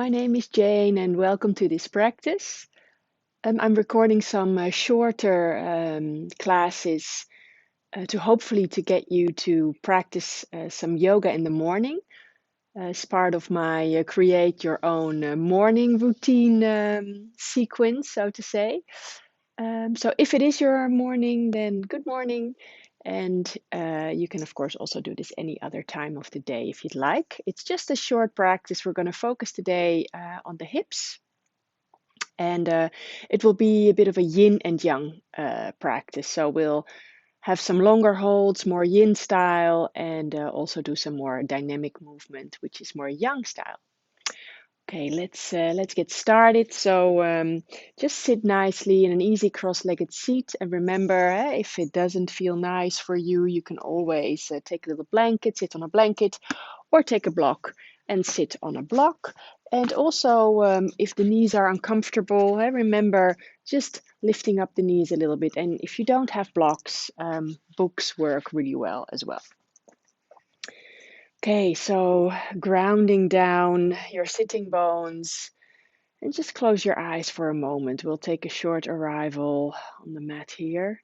My name is Jane and welcome to this practice. I'm recording some shorter classes to hopefully to get you to practice some yoga in the morning as part of my create your own morning routine sequence, so to say. So if it is your morning, then good morning. And you can, of course, also do this any other time of the day if you'd like. It's just a short practice. We're going to focus today on the hips. And it will be a bit of a yin and yang practice. So we'll have some longer holds, more yin style, and also do some more dynamic movement, which is more yang style. Okay, let's get started. So just sit nicely in an easy cross-legged seat, and remember, if it doesn't feel nice for you, you can always take a little blanket, sit on a blanket, or take a block and sit on a block. And also, if the knees are uncomfortable, remember just lifting up the knees a little bit. And if you don't have blocks, books work really well as well. Okay, so grounding down your sitting bones and just close your eyes for a moment. We'll take a short arrival on the mat here.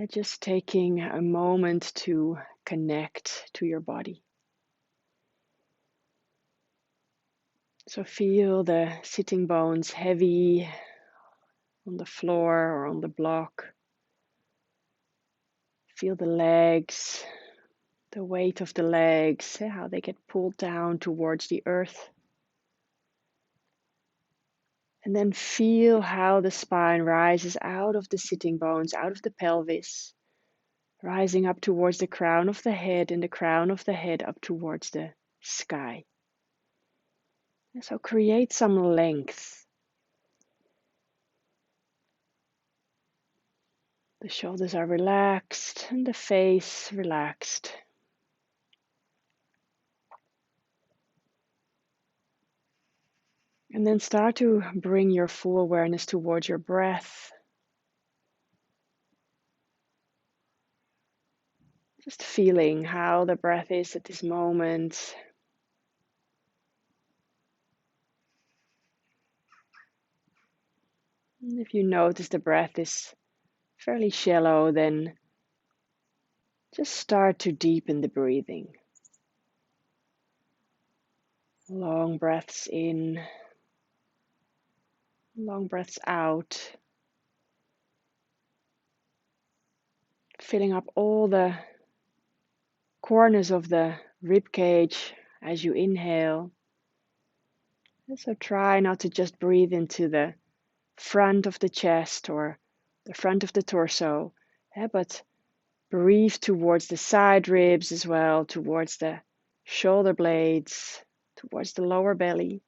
Just taking a moment to connect to your body. So feel the sitting bones heavy on the floor or on the block. Feel the legs, the weight of the legs, how they get pulled down towards the earth. And then feel how the spine rises out of the sitting bones, out of the pelvis, rising up towards the crown of the head and the crown of the head up towards the sky. And so create some length. The shoulders are relaxed and the face relaxed. And then start to bring your full awareness towards your breath. Just feeling how the breath is at this moment. And if you notice the breath is fairly shallow, then just start to deepen the breathing. Long breaths in, long breaths out. Filling up all the corners of the rib cage as you inhale. And so try not to just breathe into the front of the chest or the front of the torso, but breathe towards the side ribs as well, towards the shoulder blades, towards the lower belly.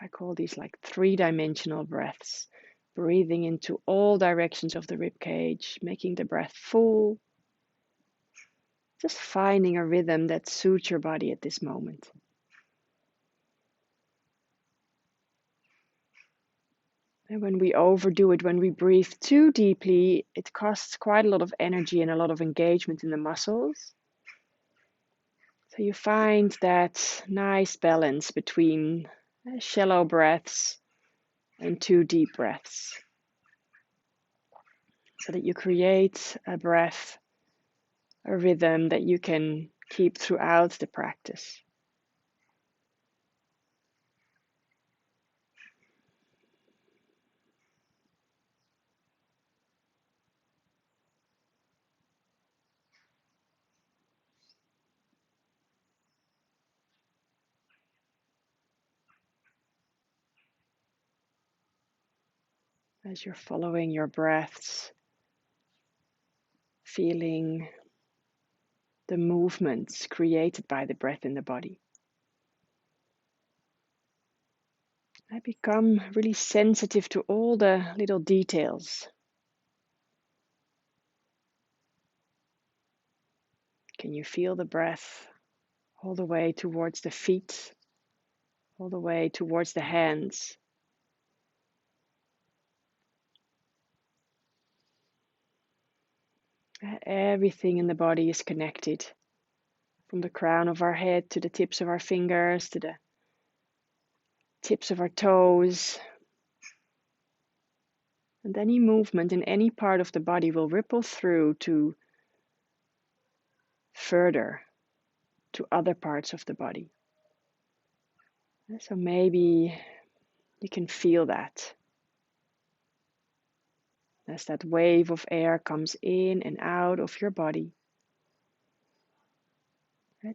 I call these like three-dimensional breaths, breathing into all directions of the rib cage, making the breath full, just finding a rhythm that suits your body at this moment. And when we overdo it, when we breathe too deeply, it costs quite a lot of energy and a lot of engagement in the muscles. So you find that nice balance between shallow breaths and too deep breaths, so that you create a breath, a rhythm that you can keep throughout the practice. As you're following your breaths, feeling the movements created by the breath in the body. I become really sensitive to all the little details. Can you feel the breath all the way towards the feet, all the way towards the hands? Everything in the body is connected, from the crown of our head to the tips of our fingers, to the tips of our toes. And any movement in any part of the body will ripple through to further to other parts of the body. So maybe you can feel that as that wave of air comes in and out of your body.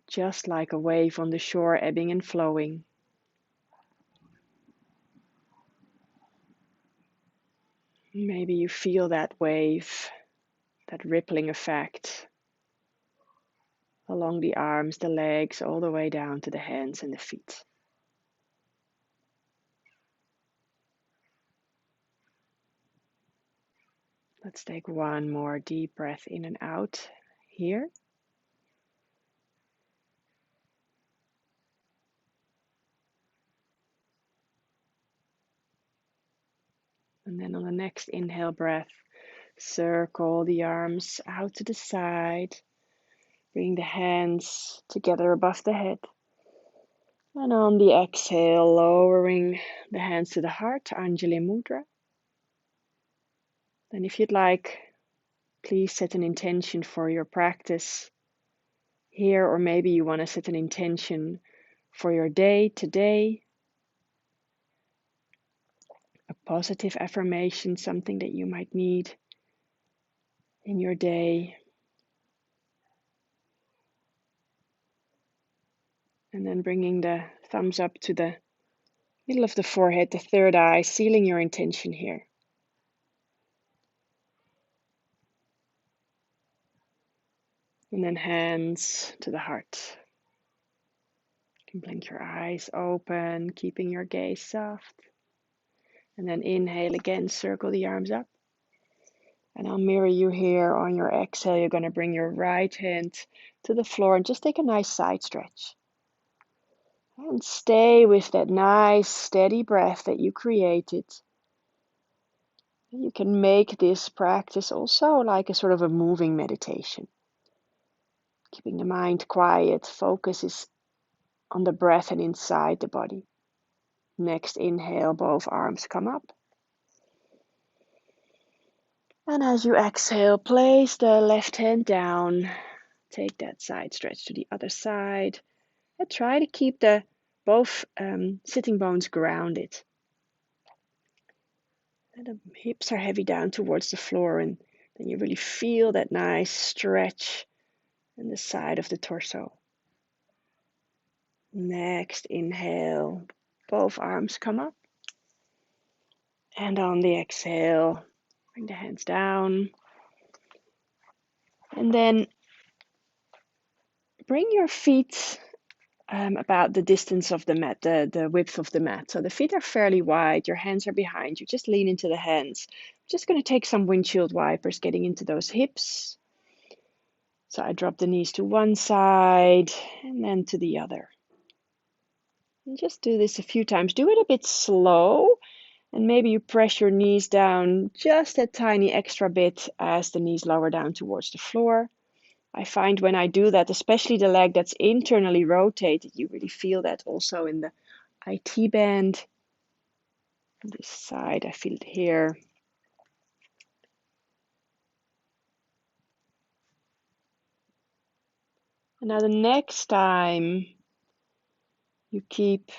Just like a wave on the shore, ebbing and flowing. Maybe you feel that wave, that rippling effect along the arms, the legs, all the way down to the hands and the feet. Let's take one more deep breath in and out here. And then on the next inhale breath, circle the arms out to the side. Bring the hands together above the head. And on the exhale, lowering the hands to the heart, Anjali Mudra. And if you'd like, please set an intention for your practice here, or maybe you want to set an intention for your day today. A positive affirmation, something that you might need in your day. And then bringing the thumbs up to the middle of the forehead, the third eye, sealing your intention here. And then hands to the heart. You can blink your eyes open, keeping your gaze soft. And then inhale again, circle the arms up. And I'll mirror you here. On your exhale, you're going to bring your right hand to the floor and just take a nice side stretch. And stay with that nice steady breath that you created. You can make this practice also like a sort of a moving meditation. Keeping the mind quiet, focus is on the breath and inside the body. Next inhale, both arms come up. And as you exhale, place the left hand down. Take that side stretch to the other side. And try to keep the both sitting bones grounded. And the hips are heavy down towards the floor, and then you really feel that nice stretch in the side of the torso. Next inhale, both arms come up. And on the exhale, bring the hands down. And then bring your feet about the distance of the mat, the width of the mat. So the feet are fairly wide, your hands are behind you. Just lean into the hands. I'm just going to take some windshield wipers, getting into those hips. So I drop the knees to one side and then to the other. And just do this a few times. Do it a bit slow, and maybe you press your knees down just a tiny extra bit as the knees lower down towards the floor. I find when I do that, especially the leg that's internally rotated, you really feel that also in the IT band. On this side, I feel it here. And now the next time you keep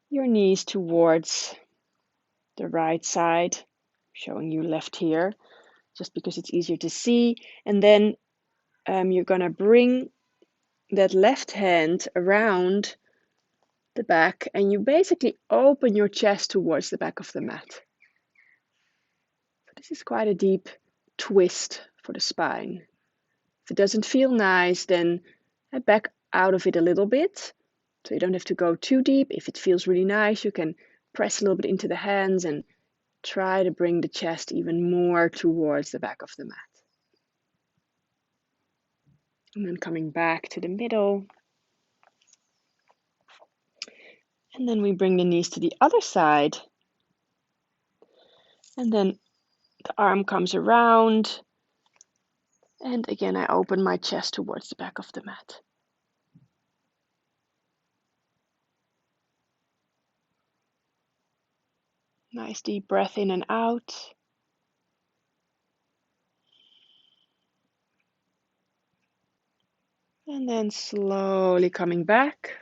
your knees towards the right side, showing you left here, just because it's easier to see. And then you're going to bring that left hand around the back, and you basically open your chest towards the back of the mat. So this is quite a deep twist for the spine. If it doesn't feel nice, then back out of it a little bit. So you don't have to go too deep. If it feels really nice, you can press a little bit into the hands and try to bring the chest even more towards the back of the mat. And then coming back to the middle. And then we bring the knees to the other side. And then the arm comes around. And again, I open my chest towards the back of the mat. Nice deep breath in and out. And then slowly coming back.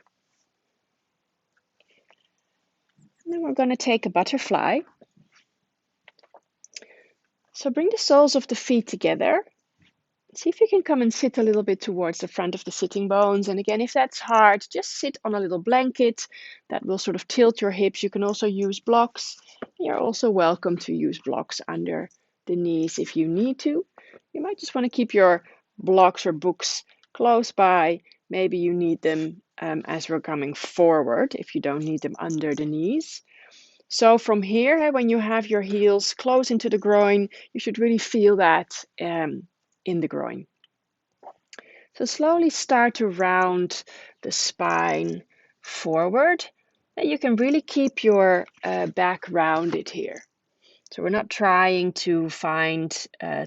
And then we're going to take a butterfly. So bring the soles of the feet together. See if you can come and sit a little bit towards the front of the sitting bones. And again, if that's hard, just sit on a little blanket that will sort of tilt your hips. You can also use blocks. You're also welcome to use blocks under the knees if you need to. You might just want to keep your blocks or books close by. Maybe you need them as we're coming forward if you don't need them under the knees. So from here, when you have your heels close into the groin, you should really feel that in the groin. So slowly start to round the spine forward. And you can really keep your back rounded here. So we're not trying to find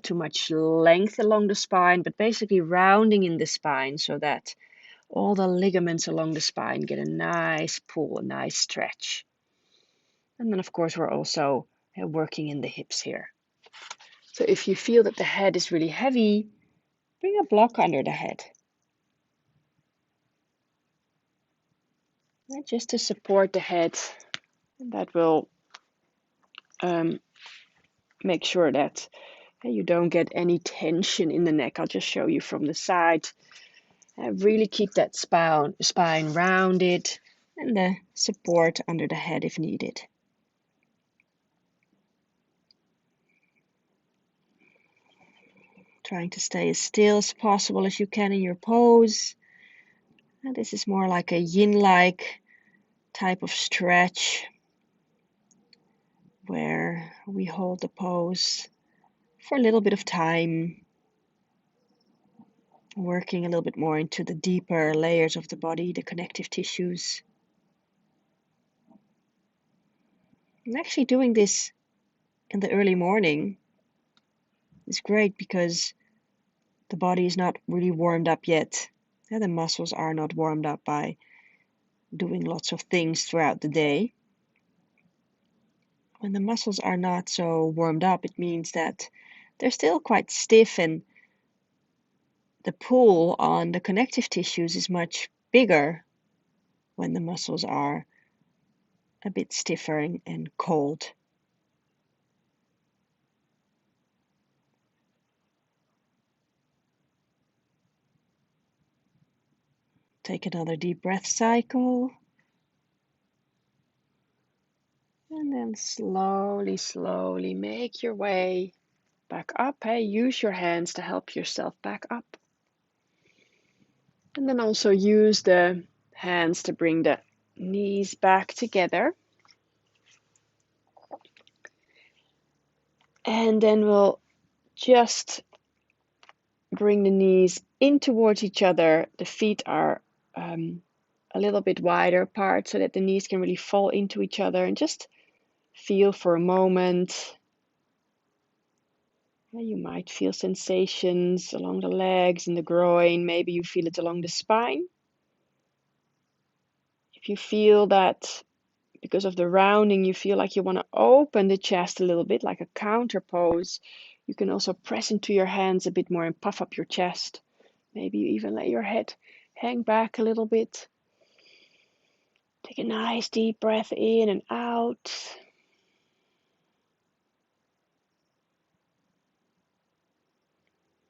too much length along the spine, but basically rounding in the spine so that all the ligaments along the spine get a nice pull, a nice stretch. And then, of course, we're also working in the hips here. So if you feel that the head is really heavy, bring a block under the head. Just to support the head. That will make sure that you don't get any tension in the neck. I'll just show you from the side. Really keep that spine rounded and the support under the head if needed. Trying to stay as still as possible as you can in your pose. And this is more like a yin-like type of stretch where we hold the pose for a little bit of time, working a little bit more into the deeper layers of the body, the connective tissues. And actually doing this in the early morning is great because the body is not really warmed up yet. And the muscles are not warmed up by doing lots of things throughout the day. When the muscles are not so warmed up, it means that they're still quite stiff and the pull on the connective tissues is much bigger when the muscles are a bit stiffer and cold. Take another deep breath cycle. And then slowly, slowly make your way back up. Hey, use your hands to help yourself back up. And then also use the hands to bring the knees back together. And then we'll just bring the knees in towards each other. The feet are a little bit wider apart so that the knees can really fall into each other, and just feel for a moment. You might feel sensations along the legs and the groin. Maybe you feel it along the spine. If you feel that because of the rounding, you feel like you want to open the chest a little bit, like a counter pose, you can also press into your hands a bit more and puff up your chest. Maybe you even let your head hang back a little bit. Take a nice deep breath in and out.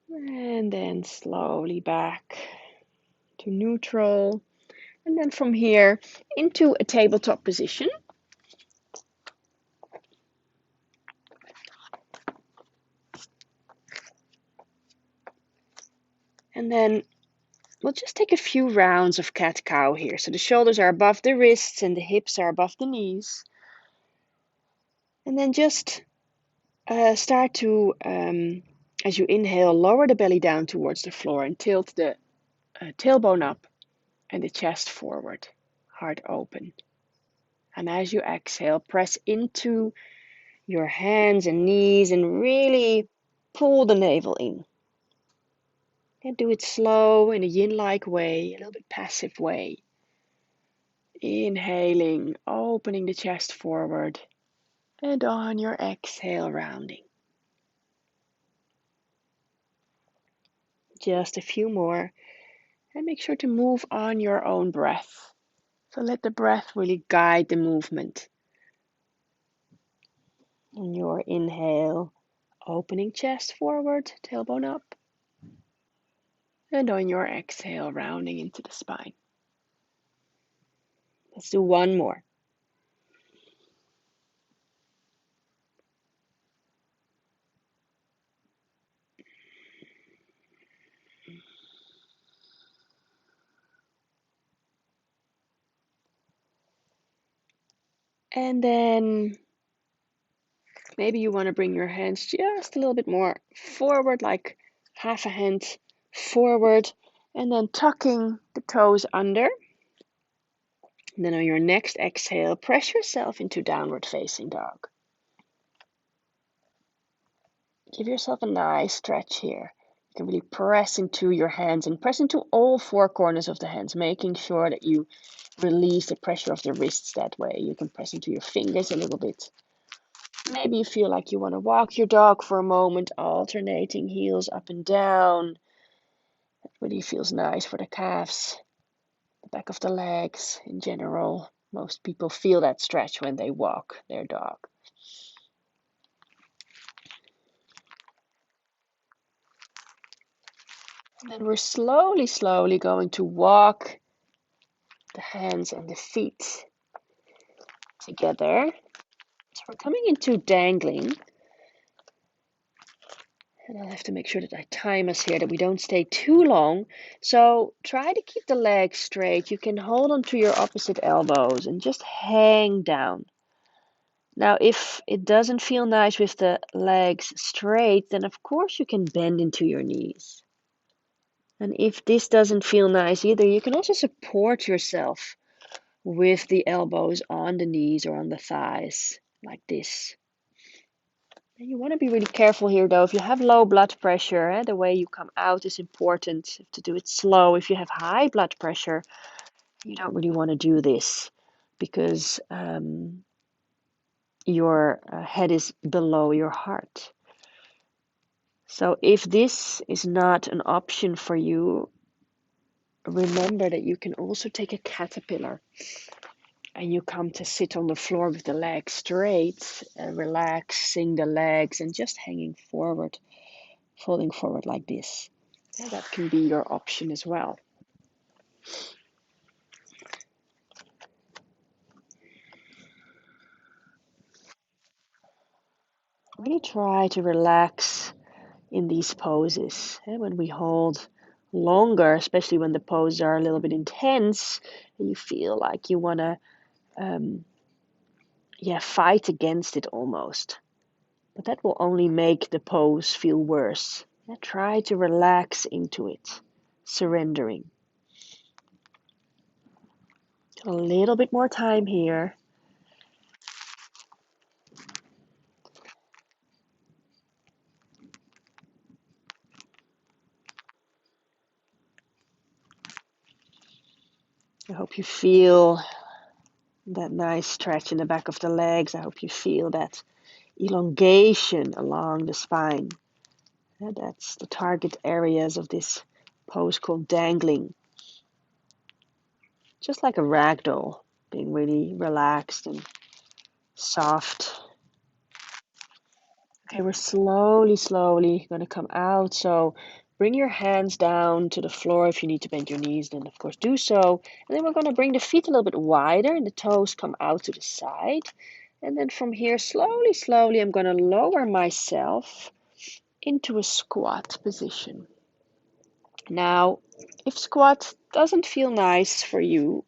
And then slowly back to neutral. And then from here into a tabletop position. And then we'll just take a few rounds of cat-cow here. So the shoulders are above the wrists and the hips are above the knees. And then just start to, as you inhale, lower the belly down towards the floor and tilt the tailbone up and the chest forward, heart open. And as you exhale, press into your hands and knees and really pull the navel in. And do it slow in a yin-like way, a little bit passive way. Inhaling, opening the chest forward. And on your exhale, rounding. Just a few more. And make sure to move on your own breath. So let the breath really guide the movement. On your inhale, opening chest forward, tailbone up. And on your exhale, rounding into the spine. Let's do one more. And then maybe you want to bring your hands just a little bit more forward, like half a hand forward, and then tucking the toes under. And then on your next exhale, press yourself into downward facing dog. Give yourself a nice stretch here. You can really press into your hands and press into all four corners of the hands, making sure that you release the pressure of the wrists that way. You can press into your fingers a little bit. Maybe you feel like you want to walk your dog for a moment, alternating heels up and down. That really feels nice for the calves, the back of the legs in general. Most people feel that stretch when they walk their dog. And then we're slowly going to walk the hands and the feet together. So we're coming into dangling. And I'll have to make sure that I time us here, that we don't stay too long. So try to keep the legs straight. You can hold onto your opposite elbows and just hang down. Now, if it doesn't feel nice with the legs straight, then of course you can bend into your knees. And if this doesn't feel nice either, you can also support yourself with the elbows on the knees or on the thighs, like this. And you want to be really careful here though. If you have low blood pressure, the way you come out is important. You have to do it slow. If you have high blood pressure, you don't really want to do this because your head is below your heart. So if this is not an option for you, remember that you can also take a caterpillar and you come to sit on the floor with the legs straight, relaxing the legs and just hanging forward, folding forward like this. Yeah, that can be your option as well. Really try to relax in these poses. When we hold longer, especially when the poses are a little bit intense, and you feel like you want to fight against it almost. But that will only make the pose feel worse. Try to relax into it, surrendering. A little bit more time here. I hope you feel that nice stretch in the back of the legs. I hope you feel that elongation along the spine. That's the target areas of this pose called dangling. Just like a rag doll, being really relaxed and soft. Okay, we're slowly going to come out. So bring your hands down to the floor. If you need to bend your knees, then of course do so. And then we're going to bring the feet a little bit wider and the toes come out to the side. And then from here, slowly, I'm going to lower myself into a squat position. Now, if squat doesn't feel nice for you,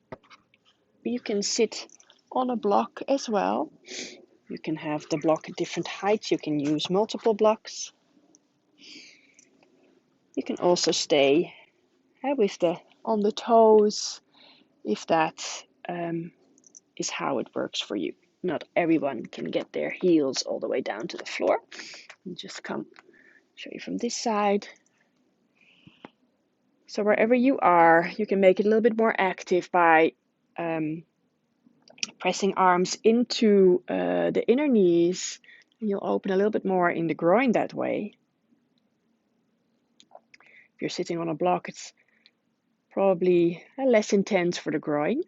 you can sit on a block as well. You can have the block at different heights. You can use multiple blocks. You can also stay with on the toes if that is how it works for you. Not everyone can get their heels all the way down to the floor. Just come show you from this side. So wherever you are, you can make it a little bit more active by pressing arms into the inner knees. And you'll open a little bit more in the groin that way. If you're sitting on a block, it's probably less intense for the groin,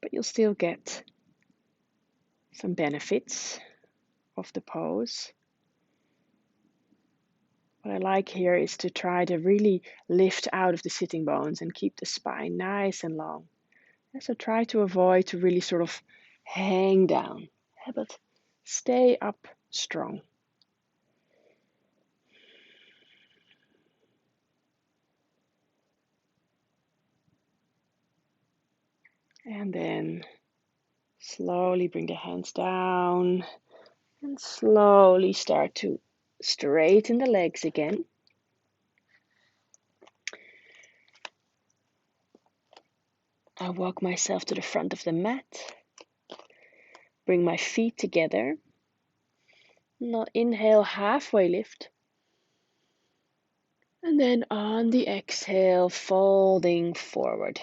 but you'll still get some benefits of the pose. What I like here is to try to really lift out of the sitting bones and keep the spine nice and long. So try to avoid to really sort of hang down, but stay up strong. And then slowly bring the hands down and slowly start to straighten the legs again. I walk myself to the front of the mat. Bring my feet together. Now inhale, halfway lift. And then on the exhale, folding forward.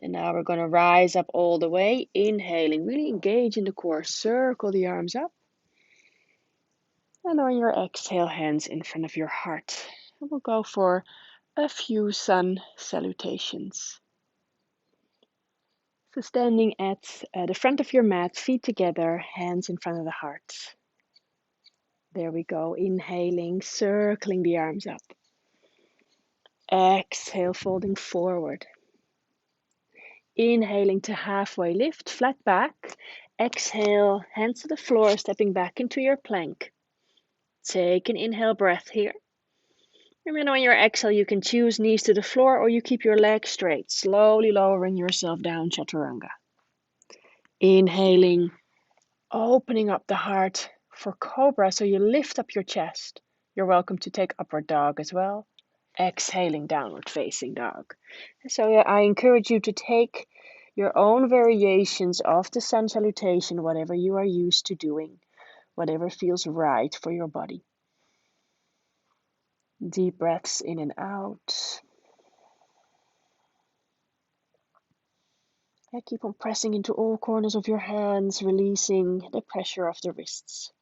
And now we're going to rise up all the way, inhaling, really engage in the core, circle the arms up. And on your exhale, hands in front of your heart. And we'll go for a few sun salutations. So standing at the front of your mat, feet together, hands in front of the heart. There we go, inhaling, circling the arms up. Exhale, folding forward. Inhaling to halfway lift, flat back. Exhale, hands to the floor, stepping back into your plank. Take an inhale breath here. And then on your exhale, you can choose knees to the floor or you keep your legs straight, slowly lowering yourself down, chaturanga. Inhaling, opening up the heart for cobra, so you lift up your chest. You're welcome to take upward dog as well. Exhaling, downward facing dog. So I encourage you to take your own variations of the sun salutation, whatever you are used to doing, whatever feels right for your body. Deep breaths in and out. Keep on pressing into all corners of your hands, releasing the pressure of the wrists.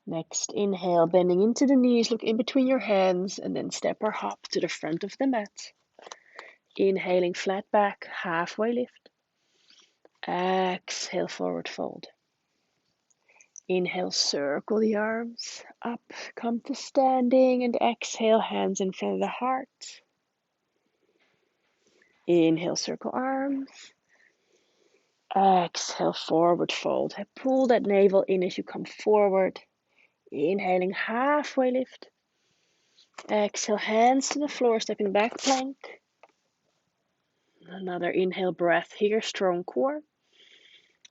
Next, inhale, bending into the knees, look in between your hands, and then step or hop to the front of the mat. Inhaling, flat back, halfway lift. Exhale, forward fold. Inhale, circle the arms up, come to standing, and exhale, hands in front of the heart. Inhale, circle arms. Exhale, forward fold. Pull that navel in as you come forward. Inhaling, halfway lift. Exhale, hands to the floor, stepping back plank. Another inhale breath here, strong core.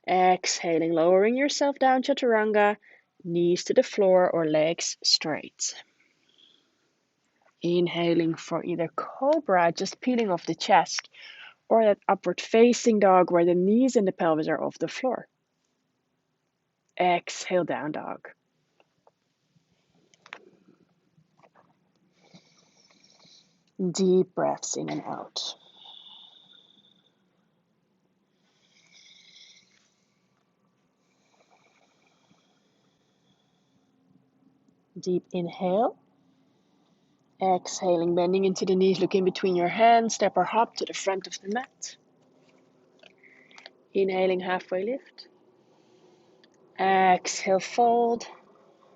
Exhaling, lowering yourself down, chaturanga. Knees to the floor or legs straight. Inhaling for either cobra, just peeling off the chest, or that upward facing dog where the knees and the pelvis are off the floor. Exhale, down dog. Deep breaths in and out. Deep inhale. Exhaling, bending into the knees, look in between your hands, step or hop to the front of the mat. Inhaling, halfway lift. Exhale, fold.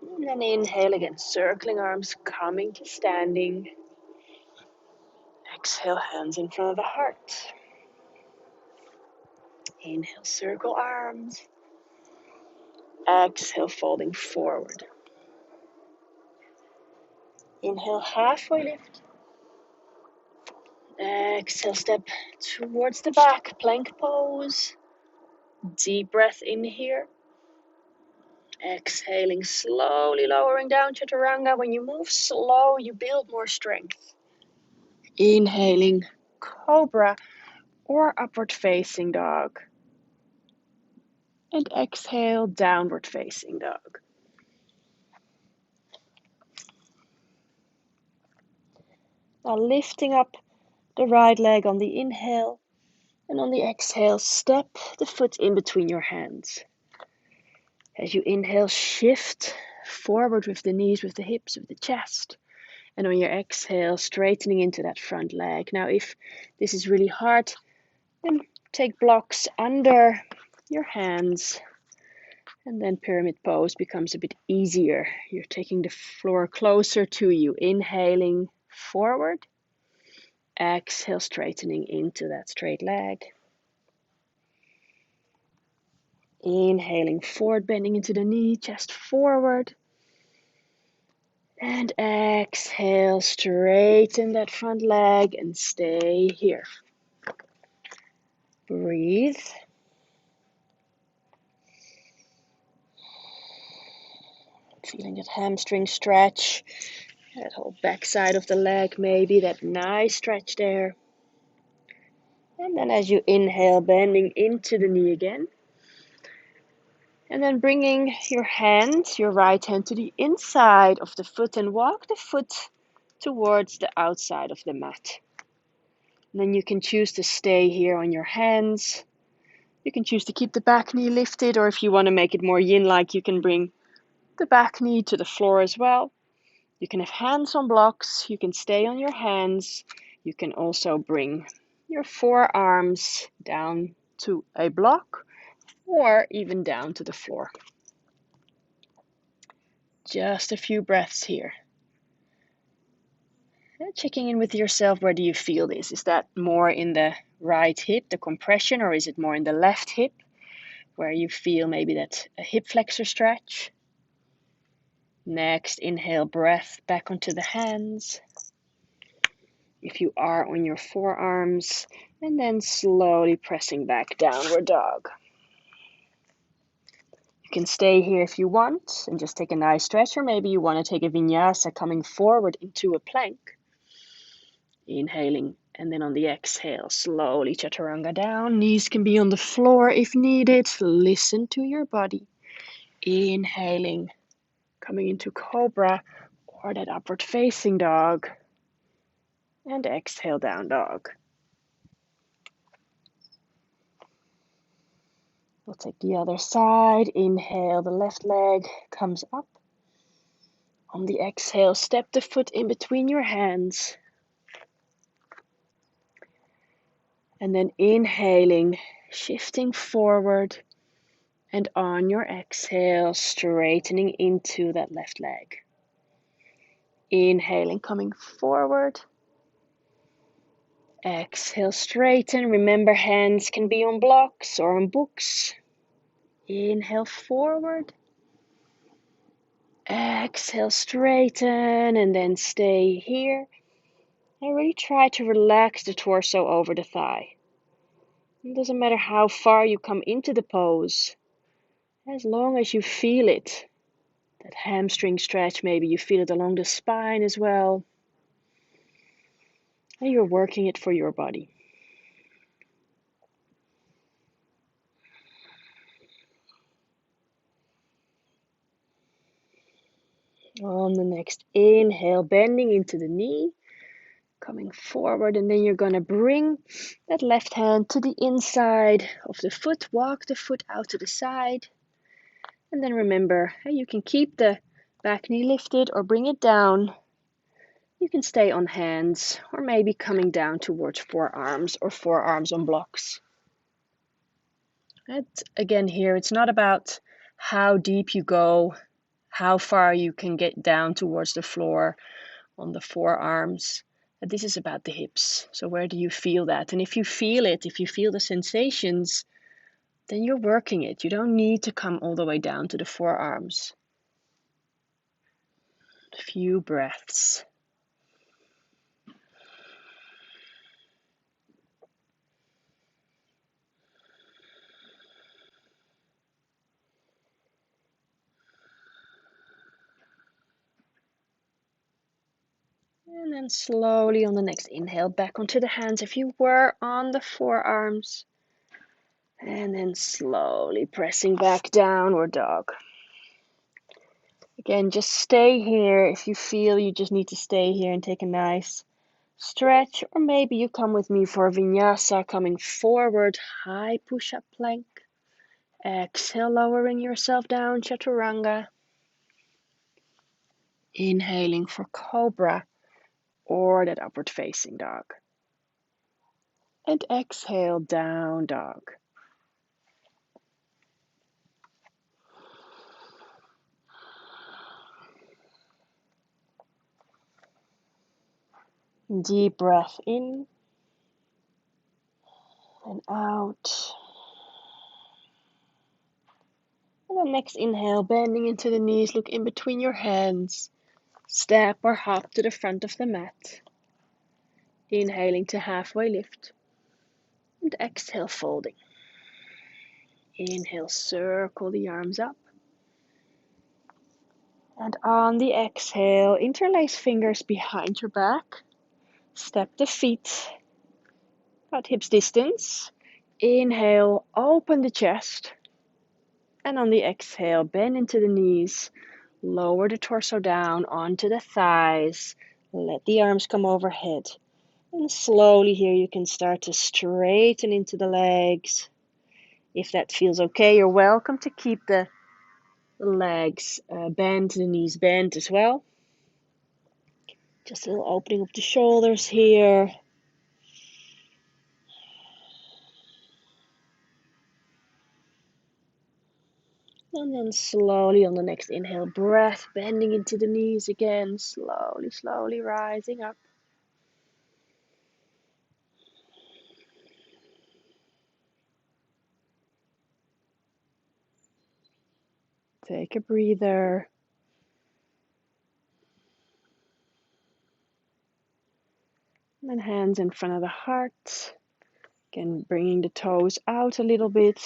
And then inhale again, circling arms, coming to standing. Exhale, hands in front of the heart. Inhale, circle arms. Exhale, folding forward. Inhale, halfway lift. Exhale, step towards the back, plank pose. Deep breath in here. Exhaling, slowly lowering down, chaturanga. When you move slow, you build more strength. Inhaling, cobra or upward facing dog. And exhale, downward facing dog. Now lifting up the right leg on the inhale, and on the exhale, step the foot in between your hands. As you inhale, shift forward with the knees, with the hips, with the chest. And on your exhale, straightening into that front leg. Now, if this is really hard, then take blocks under your hands. And then pyramid pose becomes a bit easier. You're taking the floor closer to you. Inhaling forward. Exhale, straightening into that straight leg. Inhaling forward, bending into the knee, chest forward. And exhale, straighten that front leg and stay here. Breathe. Feeling that hamstring stretch, that whole back side of the leg maybe, that nice stretch there. And then as you inhale, bending into the knee again. And then bringing your hand, your right hand, to the inside of the foot and walk the foot towards the outside of the mat. And then you can choose to stay here on your hands. You can choose to keep the back knee lifted, or if you want to make it more yin-like, you can bring the back knee to the floor as well. You can have hands on blocks. You can stay on your hands. You can also bring your forearms down to a block or even down to the floor. Just a few breaths here. And checking in with yourself, where do you feel this? Is that more in the right hip, the compression, or is it more in the left hip, where you feel maybe that a hip flexor stretch? Next, inhale, breath back onto the hands. If you are on your forearms, and then slowly pressing back, downward dog. You can stay here if you want and just take a nice stretch, or maybe you want to take a vinyasa coming forward into a plank. Inhaling, and then on the exhale, slowly chaturanga down. Knees can be on the floor if needed. Listen to your body. Inhaling, coming into cobra or that upward facing dog. And exhale, down dog. We'll take the other side. Inhale, the left leg comes up. On the exhale, step the foot in between your hands. And then inhaling, shifting forward. And on your exhale, straightening into that left leg. Inhaling, coming forward. Exhale, straighten. Remember, hands can be on blocks or on books. Inhale, forward. Exhale, straighten, and then stay here. And really try to relax the torso over the thigh. It doesn't matter how far you come into the pose, as long as you feel it. That hamstring stretch, maybe you feel it along the spine as well. And you're working it for your body. On the next inhale, bending into the knee, coming forward, and then you're going to bring that left hand to the inside of the foot. Walk the foot out to the side. And then remember, you can keep the back knee lifted or bring it down. You can stay on hands or maybe coming down towards forearms or forearms on blocks. And again here, it's not about how deep you go, how far you can get down towards the floor on the forearms. This is about the hips. So where do you feel that? And if you feel it, if you feel the sensations, then you're working it. You don't need to come all the way down to the forearms. A few breaths. And then slowly on the next inhale, back onto the hands if you were on the forearms. And then slowly pressing back, downward dog. Again, just stay here. If you feel you just need to stay here and take a nice stretch, or maybe you come with me for vinyasa, coming forward, high push-up plank. Exhale, lowering yourself down, chaturanga. Inhaling for cobra or that upward facing dog. And exhale, down dog. Deep breath in and out. And then next inhale, bending into the knees, look in between your hands. Step or hop to the front of the mat. Inhaling to halfway lift. And exhale, folding. Inhale, circle the arms up. And on the exhale, interlace fingers behind your back. Step the feet about hips distance. Inhale, open the chest. And on the exhale, bend into the knees. Lower the torso down onto the thighs. Let the arms come overhead. And slowly here you can start to straighten into the legs. If that feels okay, you're welcome to keep the legs bent, the knees bent as well. Just a little opening of the shoulders here. And then slowly on the next inhale, breath bending into the knees again. Slowly, slowly rising up. Take a breather. And then hands in front of the heart. Again, bringing the toes out a little bit.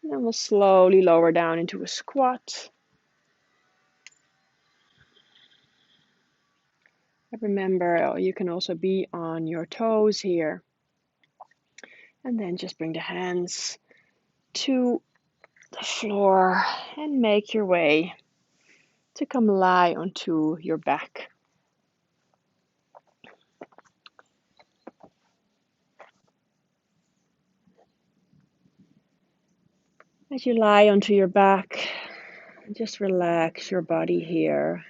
And then we'll slowly lower down into a squat. Remember, you can also be on your toes here. And then just bring the hands to the floor and make your way to come lie onto your back. As you lie onto your back, just relax your body here.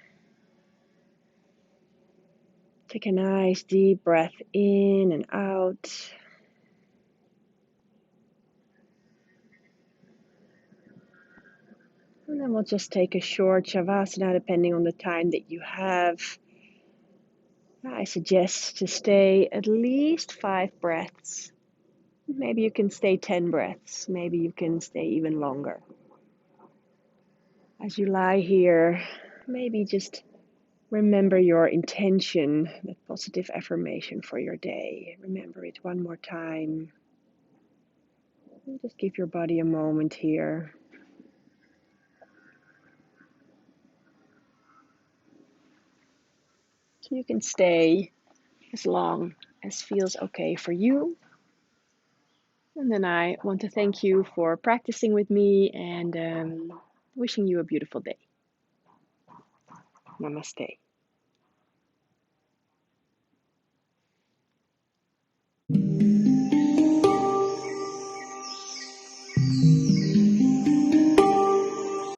Take a nice deep breath in and out. And then we'll just take a short Savasana depending on the time that you have. I suggest to stay at least 5 breaths. Maybe you can stay 10 breaths. Maybe you can stay even longer. As you lie here, maybe just remember your intention, that positive affirmation for your day. Remember it one more time. And just give your body a moment here. So you can stay as long as feels okay for you. And then I want to thank you for practicing with me and wishing you a beautiful day. Namaste.